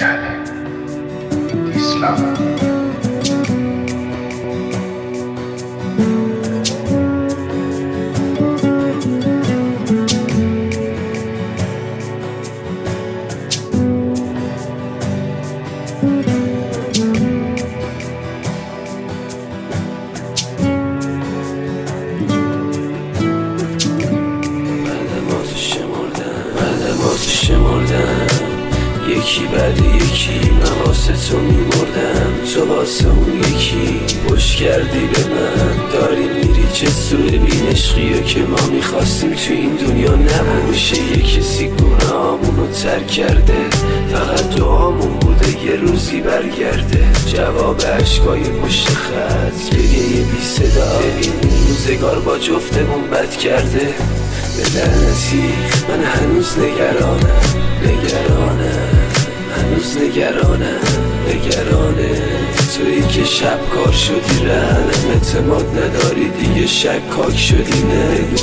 جهل اسلام شمردم یکی بعد یکی من واسه تو میمردم، تو واسه اون یکی پشت کردی به من. داری میری چه سوی بین عشقیه که ما میخواستیم تو این دنیا نباشه. یه کسی گناهامونو ترک کرده، فقط دعامون بوده یه روزی برگرده. جواب عشقای پشت خط گریه بی صدا، ببین روزگار با جفتمون بد کرده. به لعنتی من هنوز نگرانم، هنوز نگرانه تویی که شب کار شدی، رنم اعتماد نداری دیگه، شکاک شدی. نه